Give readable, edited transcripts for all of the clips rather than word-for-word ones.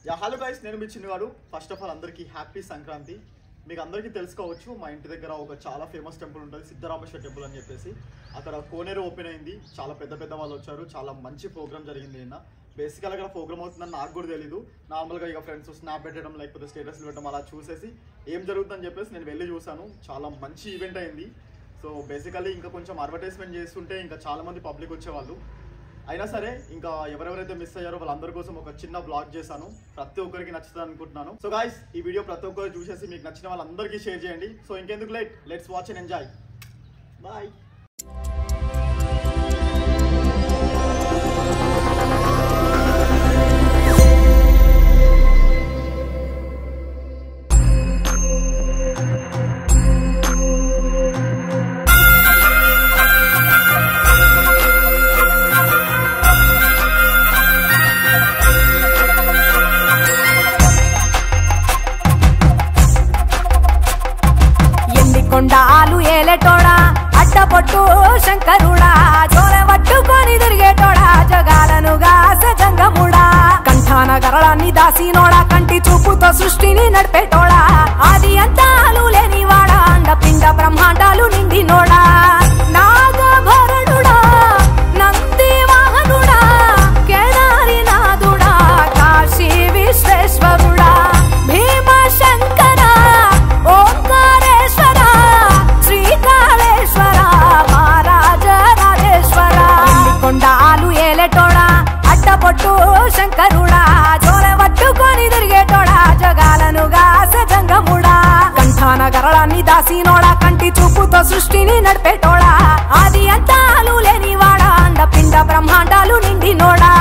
Hello guys, నేను మీ చిన్నగాడు. First of all అందరికీ happy Sankranti. మీకు అందరికీ తెలుసుకోవచ్చు, మా ఇంటి దగ్గర ఒక చాలా ఫేమస్ టెంపుల్ ఉంటుంది, సిద్ధరామేశ్వర టెంపుల్ అని చెప్పేసి. అక్కడ కోనేరు ఓపెన్ అయింది, చాలా పెద్ద వాళ్ళు వచ్చారు, చాలా మంచి ప్రోగ్రామ్ జరిగింది. నిన్న బేసికల్గా అక్కడ ప్రోగ్రామ్ అవుతుందని నాకు కూడా తెలీదు. నార్మల్గా ఇక ఫ్రెండ్స్ స్నాప్ పెట్టడం లేకపోతే స్టేటస్లు పెట్టడం అలా చూసేసి ఏం జరుగుతుందని చెప్పేసి నేను వెళ్ళి చూసాను. చాలా మంచి ఈవెంట్ అయింది. సో బేసికల్లీ ఇంకా కొంచెం అడ్వర్టైజ్మెంట్ చేస్తుంటే ఇంకా చాలామంది పబ్లిక్ వచ్చేవాళ్ళు. అయినా సరే ఇంకా ఎవరెవరైతే మిస్ అయ్యారో వాళ్ళందరి కోసం ఒక చిన్న బ్లాగ్ చేశాను. ప్రతి ఒక్కరికి నచ్చుతుంది అనుకుంటున్నాను. సో గైస్, ఈ వీడియో ప్రతి ఒక్కరు చూసేసి మీకు నచ్చిన వాళ్ళందరికీ షేర్ చేయండి. సో ఇంకెందుకు late, let's watch and enjoy. Bye. కొండాలు ఏలేటోడా అడ్డపొట్టు శంకరుడా, జోలె పట్టుకొని తిరిగేటోడా, జగాలను గాసె జంగముడా, కంఠాన గరళాన్ని దాసినోడా, కంటి చూపుతో సృష్టిని నడిపేటోడా, ఆది అంతాలు లేనివాడా, అండపిండ బ్రహ్మాండాలు నిండినోడా, నాగభరణుడా, నంది వాహనుడా, కేదారి నాథుడా, కాశీ విశ్వేశ్వరుడా, భీమ శంకర, ఓంకారేశ్వర, శ్రీకాళేశ్వర, మహారాజ రాజేశ్వర, కొండాలు ఏలేటోడా అడ్డపొట్టు శంకరుడా, జోలె పట్టుకొని తిరిగేటోడా, జగాలను గాసె జంగముడా, కంఠాన గరళాన్ని దాసినోడా, కంటి చూపుతో సృష్టిని నడిపేటోడా, ఆది అంతాలు లేనివాడా, అండపిండ బ్రహ్మాండాలు నిండినోడా.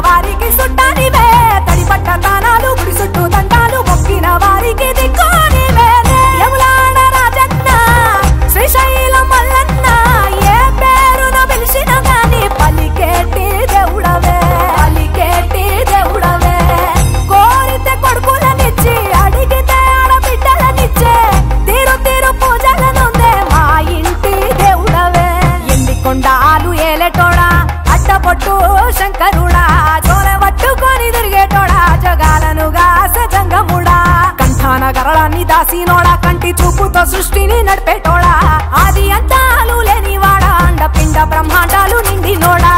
వారికి సుట్టానివే తడిపట్ట తానాలు గుడి చుట్టూ దండాలు మొక్కిన వారికి దిక్కునివే, యములాడ రాజన్న శ్రీశైలం మల్లన్న, ఏ పేరున పిలిచిన గాని పలికేటి దేవుడవే, పలికేటి దేవుడవే, కోరితే కొడుకులనిచ్చి అడిగితే ఆడబిడ్డలనిచ్చే, తీరు తీరు పూజలనుందే మా ఇంటి దేవుడవే, ఎండి కొండాలు ఏలేటోడా అడ్డపొట్టు శంకరుడా, జోలె పట్టుకొని తిరిగేటోడా, జగాలను గాసె జంగముడా, కంఠాన గరళాన్ని దాసినోడా, కంటి చూపుతో సృష్టిని నడిపేటోడా, ఆది అంతాలు లేనివాడా, అండపిండ బ్రహ్మాండాలు నిండినోడా.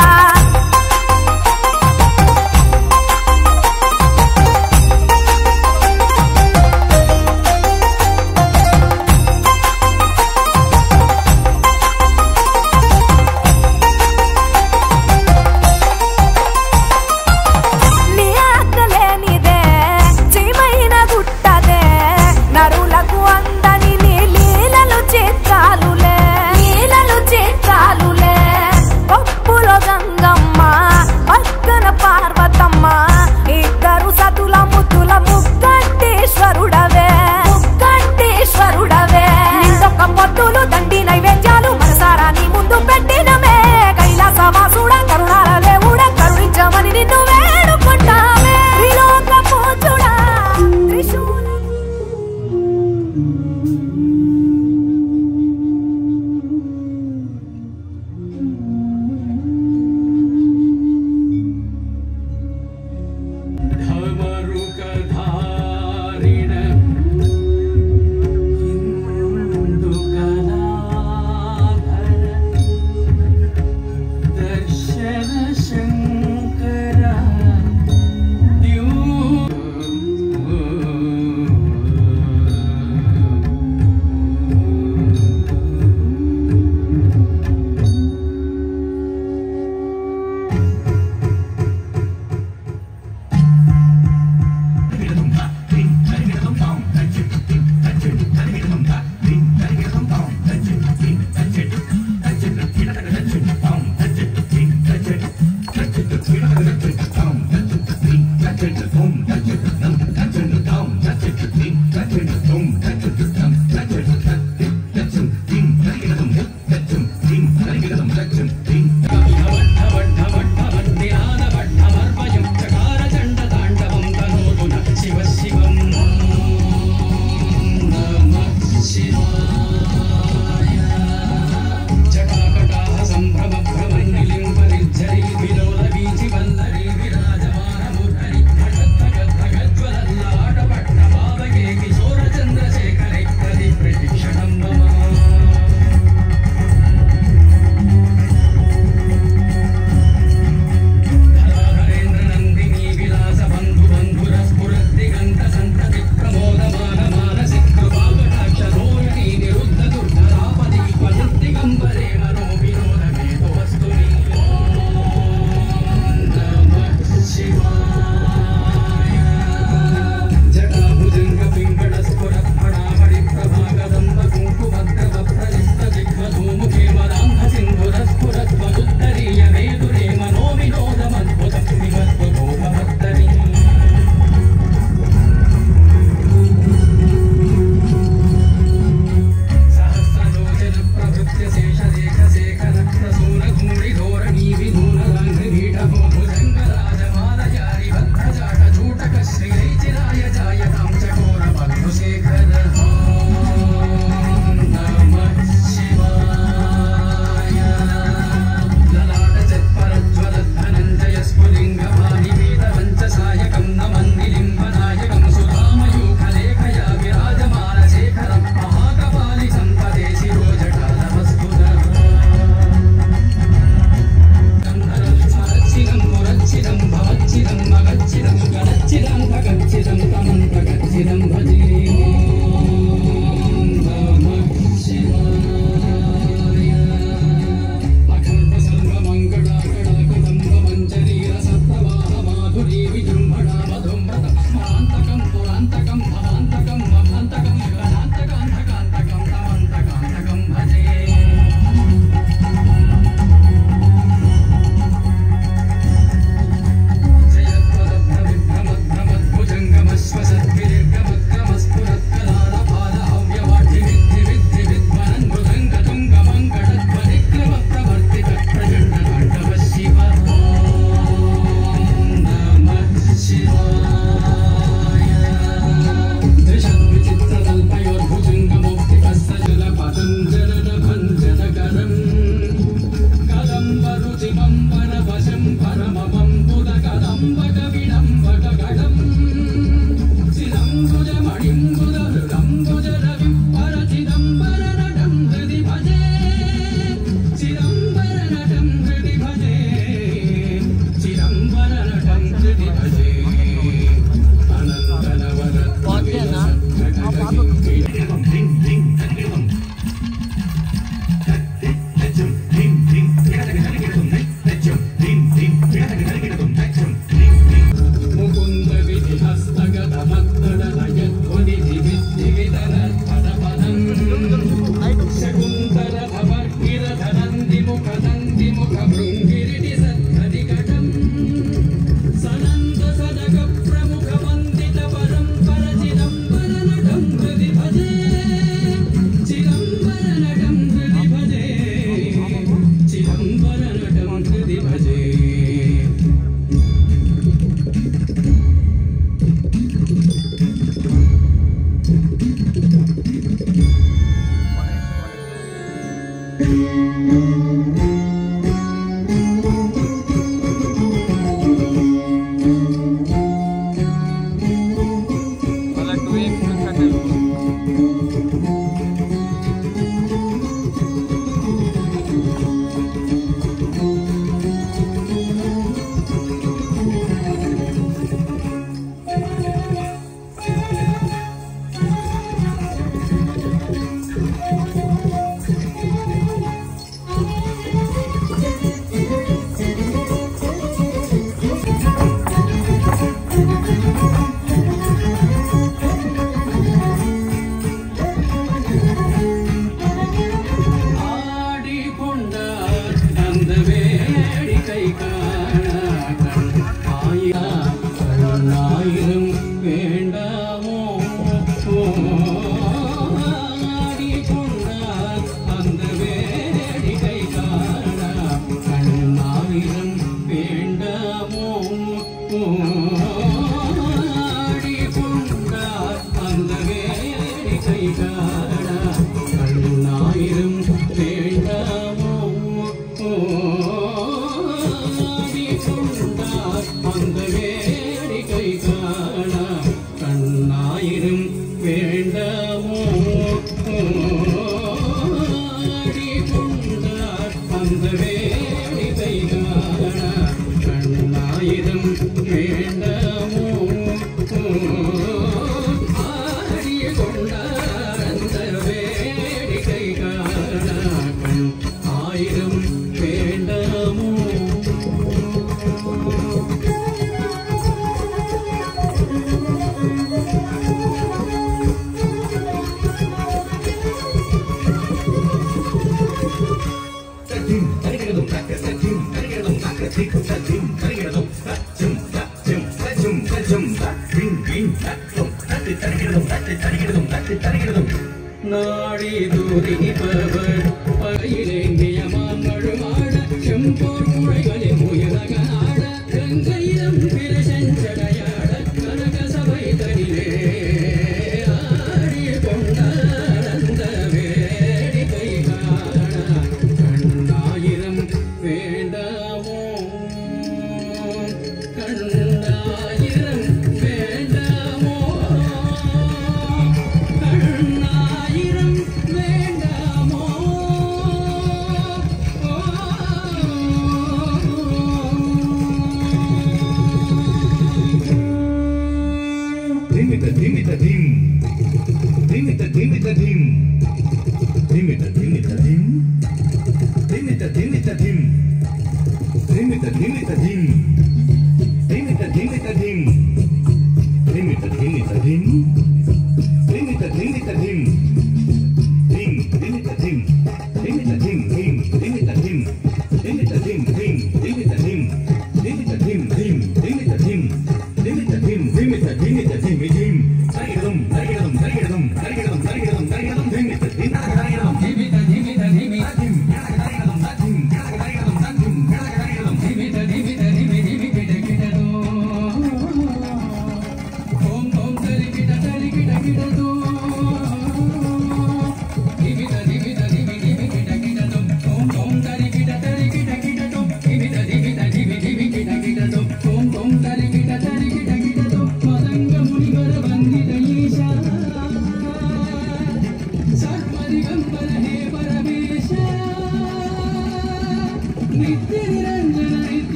నరులకు అందని నీ లీలలు చిత్రాలులే, లీలలు చిత్రాలులే, పప్పులో గంగా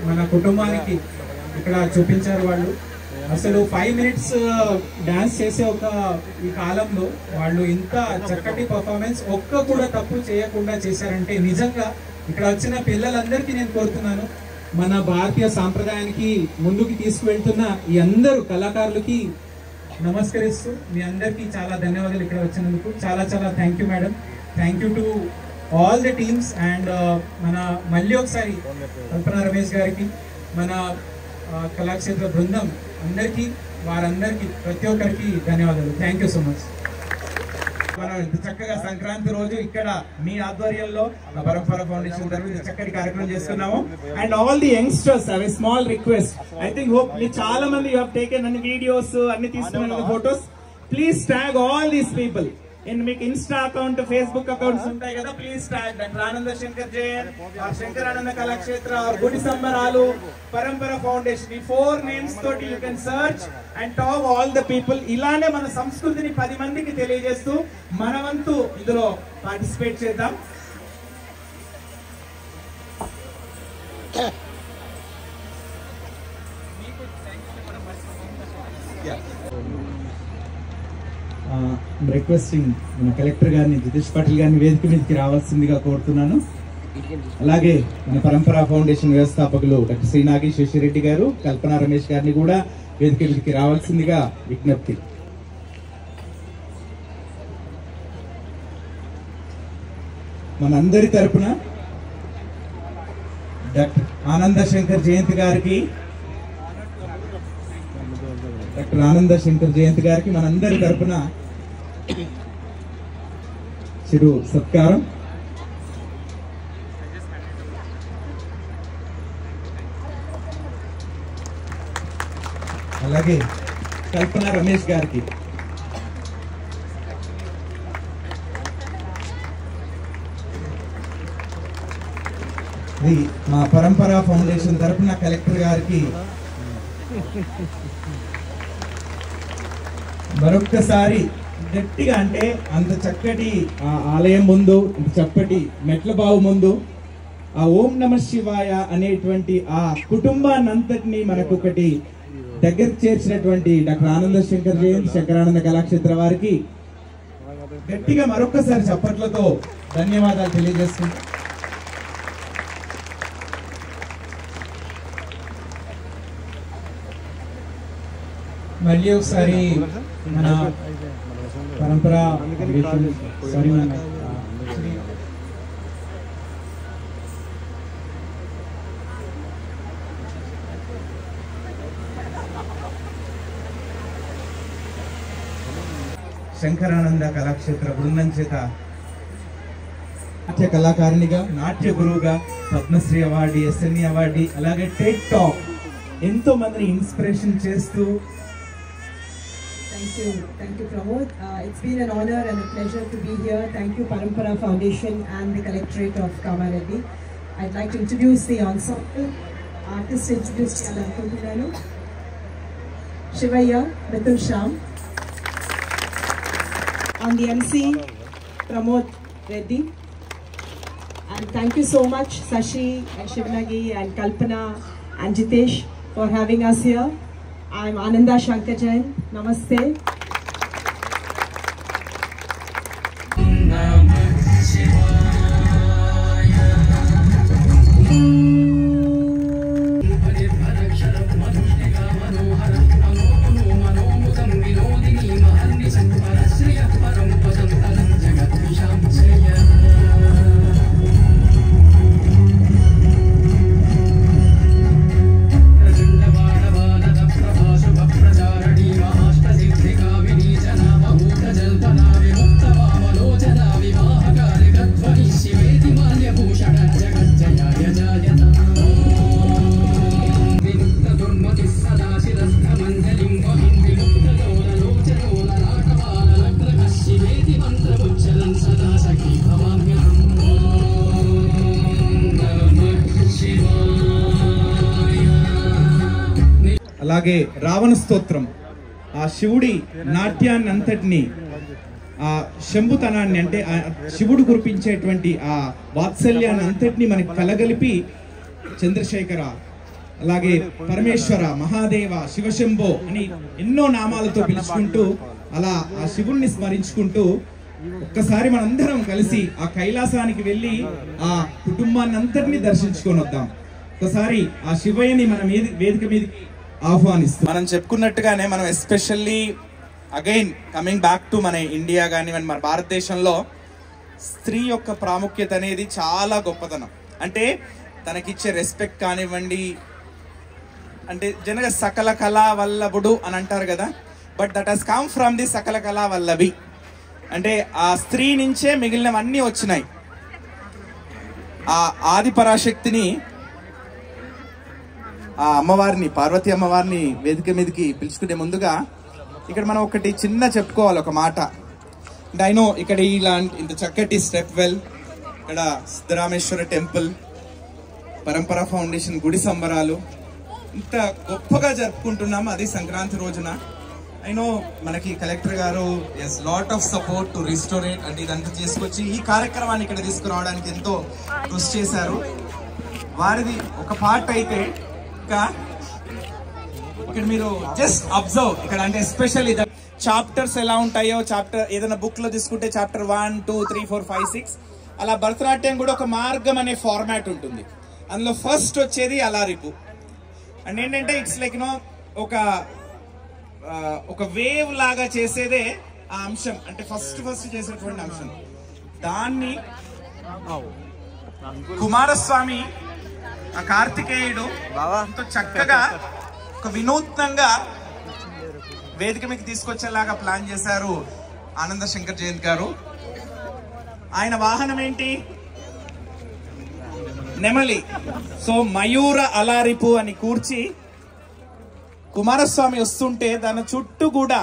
మన కుటుంబానికి ఇక్కడ చూపించారు వాళ్ళు. అసలు 5 minutes డాన్స్ చేసే ఒక ఈ కాలంలో వాళ్ళు ఇంత చక్కటి పర్ఫార్మెన్స్ ఒక్క కూడా తప్పు చేయకుండా చేశారంటే నిజంగా ఇక్కడ వచ్చిన పిల్లలందరికీ నేను కోరుతున్నాను, మన భారతీయ సాంప్రదాయానికి ముందుకు తీసుకువెళ్తున్న ఈ అందరూ కళాకారులకి నమస్కరిస్తూ మీ అందరికీ చాలా ధన్యవాదాలు ఇక్కడ వచ్చినందుకు. చాలా చాలా thank you madam. Thank you to all the teams and మన మళ్ళీ ఒకసారి కల్పన రమేష్ గారికి, మన కళాక్షేత్ర బృందం అందరికీ, వారందరికీ ప్రతి ఒక్కరికి ధన్యవాదాలు. Thank you so much. మనం ఇంత చక్కగా సంక్రాంతి రోజు ఇక్కడ మీ ఆధ్వర్యంలో పరంపర ఫౌండేషన్ తరఫున చక్కటి కార్యక్రమం చేస్తున్నాము. And all the youngsters have a small request. I think hope మీరు చాలా మంది యు హావ్ టేకెన్ అన్ని వీడియోస్ అన్ని తీసుకున్న photos. Please tag all these people మీకు ఇన్స్టా అకౌంట్, ఫేస్బుక్ అకౌంట్స్ ఉంటాయి కదా, ప్లీజ్ ట్యాగ్ డాక్టర్ ఆనంద శంకర్ జైన్ और శంకరానంద కళాక్షేత్ర और గుడి సంబరాలు పరంపర ఫౌండేషన్. ఈ 4 నేమ్స్ తోటి you can search and talk all the people. ఇలానే మన సంస్కృతిని 10 మందికి తెలియజేస్తూ మన వంతు ఇందులో పార్టిసిపేట్ చేద్దాం. రిక్వెస్టింగ్ మన కలెక్టర్ గారిని, జితేష్ పాటిల్ గారిని వేదిక మీదకి రావాల్సిందిగా కోరుతున్నాను. అలాగే మన పరంపర ఫౌండేషన్ వ్యవస్థాపకులు డాక్టర్ శ్రీ నాగి శేషిరెడ్డి గారు, కల్పన రమేష్ గారిని కూడా వేదిక మీదకి రావాల్సిందిగా విజ్ఞప్తి. మనందరి తరపున డాక్టర్ ఆనంద శంకర్ జయంతి గారికి మనందరి తరపున చిరు సత్కారం. అలాగే కల్పన రమేష్ గారికి మా పరంపర ఫౌండేషన్ తరపున కలెక్టర్ గారికి మరొక్కసారి గట్టిగా, అంటే అంత చక్కటి ఆలయం ముందు, చక్కటి మెట్ల బావు ముందు ఆ ఓం నమ శివాయ అనేటువంటి ఆ కుటుంబాన్నంతటినీ మనకొకటి దగ్గరికి చేర్చినటువంటి డాక్టర్ ఆనంద శంకర్ జయంతి శంకరానంద కళాక్షేత్ర వారికి గట్టిగా మరొక్కసారి చప్పట్లతో ధన్యవాదాలు తెలియజేస్తున్నాం. మళ్ళీ ఒకసారి మన పరంపర శంకరానంద కళాక్షేత్ర బృందం చేత నాట్య కళాకారిణిగా, నాట్య గురువుగా, పద్మశ్రీ అవార్డు, ఎస్ఎన్ఈ అవార్డు, అలాగే టెడ్ టాక్ ఎంతో మందిని ఇన్స్పిరేషన్ చేస్తూ. Thank you, Pramod. It's been an honor and a pleasure to be here. Thank you, Parampara Foundation and the Collectorate of Kamareddy. I'd like to introduce the ensemble. Artist introduced Alankuntunanu, Shivaya, Mithun Sham. On the MC, Pramod Reddy. And thank you so much, Sashi and Shivnagi and Kalpana and Jitesh for having us here. I'm Ananda Shankar Jain. Namaste. అలాగే రావణ స్తోత్రం, ఆ శివుడి నాట్యాన్ని అంతటిని, ఆ శంభుతనాన్ని, అంటే శివుడు కురిపించేటువంటి ఆ వాత్సల్యాన్ని అంతటిని మనకి కలగలిపి చంద్రశేఖర, అలాగే పరమేశ్వర, మహాదేవ, శివశంభో అని ఎన్నో నామాలతో పిలుచుకుంటూ అలా ఆ శివుణ్ణి స్మరించుకుంటూ ఒక్కసారి మనందరం కలిసి ఆ కైలాసానికి వెళ్ళి ఆ కుటుంబాన్ని అంతటినీ దర్శించుకొని వద్దాం. ఒకసారి ఆ శివయ్యని మన వేదిక మీదకి ఆహ్వానిస్తాం. మనం చెప్పుకున్నట్టుగానే మనం especially again coming back to మన ఇండియా కానివ్వండి, మన భారతదేశంలో స్త్రీ యొక్క ప్రాముఖ్యత అనేది చాలా గొప్పతనం. అంటే తనకిచ్చే రెస్పెక్ట్ కానివ్వండి, అంటే జనగా సకల కళా వల్లభుడు అని అంటారు కదా, but that has come from the సకల కళా వల్లభి. అంటే ఆ స్త్రీ నుంచే మిగిలినవన్నీ వచ్చినాయి. ఆ ఆది పరాశక్తిని, ఆ అమ్మవారిని, పార్వతీ అమ్మవారిని వేదిక మీదకి పిలుచుకునే ముందుగా ఇక్కడ మనం ఒకటి చిన్న చెప్పుకోవాలి, ఒక మాట. అండ్ ఐ నో ఇక్కడ ఇంత చక్కటి స్టెప్ వెల్, ఇక్కడ సిద్ధరామేశ్వర టెంపుల్, పరంపర ఫౌండేషన్ గుడి సంబరాలు ఇంత గొప్పగా జరుపుకుంటున్నాము, అది సంక్రాంతి రోజున. ఐ నో మనకి కలెక్టర్ గారు లాట్ ఆఫ్ సపోర్ట్ టు రిస్టోరేట్ అంటే ఇదంతా తీసుకొచ్చి ఈ కార్యక్రమాన్ని ఇక్కడ తీసుకురావడానికి ఎంతో కృషి చేశారు. వారిది ఒక పార్ట్ అయితే ఇంకా ఇక్కడ మీరు జస్ట్ అబ్జర్వ్ ఇక్కడ అంటే ఎస్పెషల్లీ చాప్టర్స్ ఎలా ఉంటాయో, చాప్టర్ ఏదైనా బుక్ లో తీసుకుంటే చాప్టర్ 1, 2, 3, 4, 5, 6 అలా భరతనాట్యం కూడా ఒక మార్గం అనే ఫార్మాట్ ఉంటుంది. అందులో ఫస్ట్ వచ్చేది అలారిపు. అండ్ ఏంటంటే ఇట్స్ లైక్ నో ఒక వేవ్ లాగా చేసేదే ఆ అంశం, అంటే ఫస్ట్ చేసేటువంటి అంశం. దాన్ని కుమారస్వామి ఆ కార్తికేయుడు ఎంతో చక్కగా ఒక వినూత్నంగా వేదిక మీకు తీసుకొచ్చేలాగా ప్లాన్ చేశారు ఆనంద శంకర్ జయంత్ గారు. ఆయన వాహనం ఏంటి? నెమలి. సో మయూర అలారిపు అని కూర్చి కుమారస్వామి వస్తుంటే దాని చుట్టూ కూడా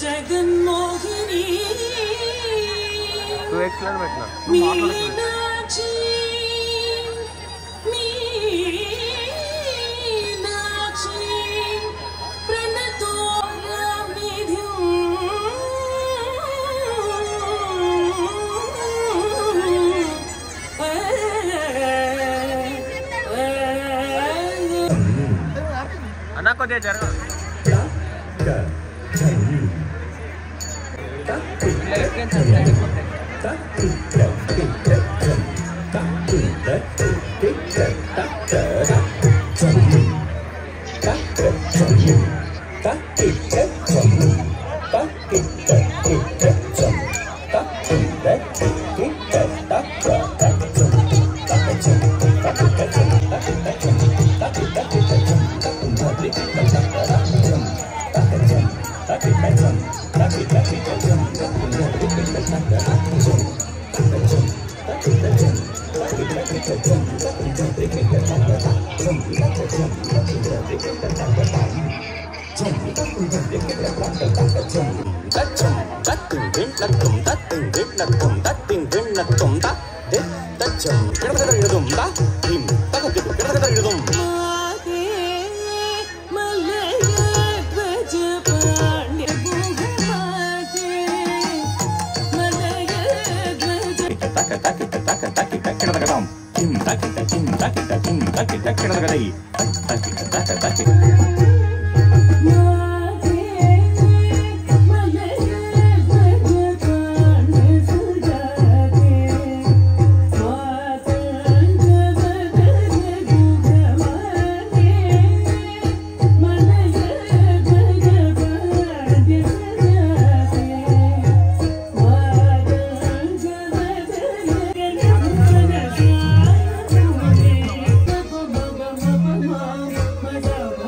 జగన్మోహిని మీనాక్షి మీనాక్షి ప్రణతోరమిధ్యం అన్నా కొద్దిగా జరగ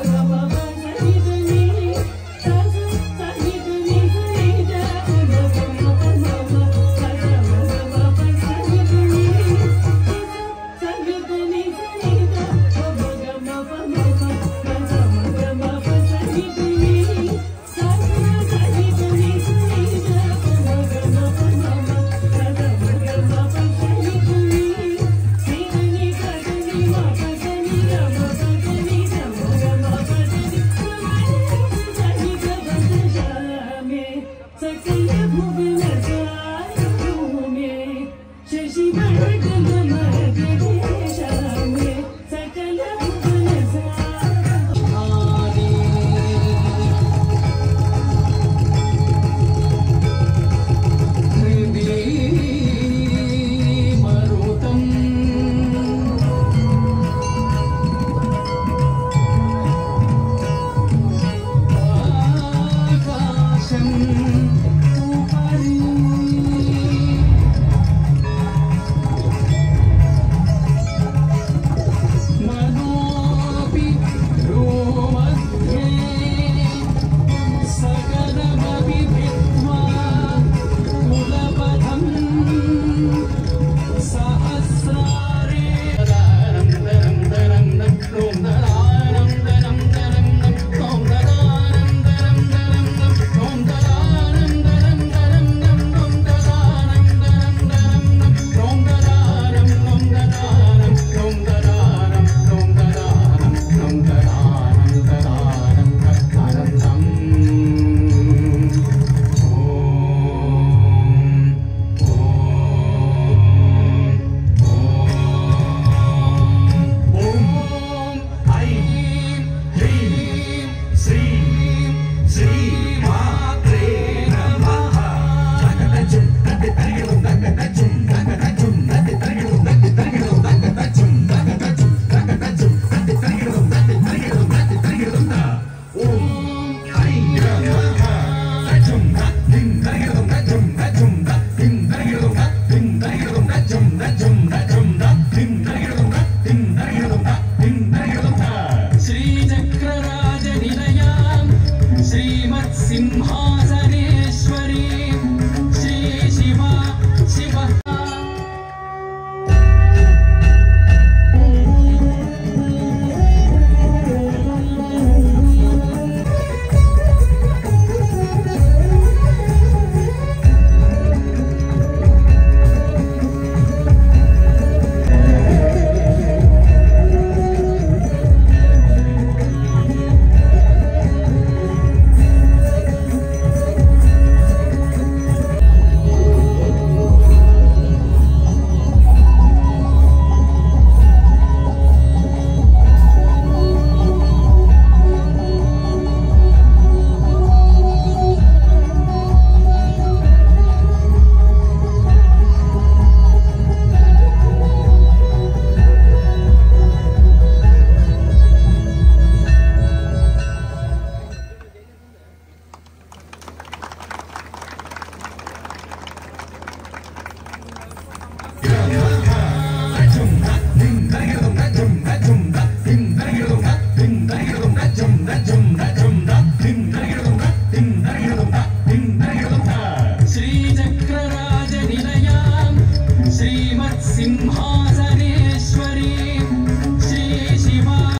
Baba Jum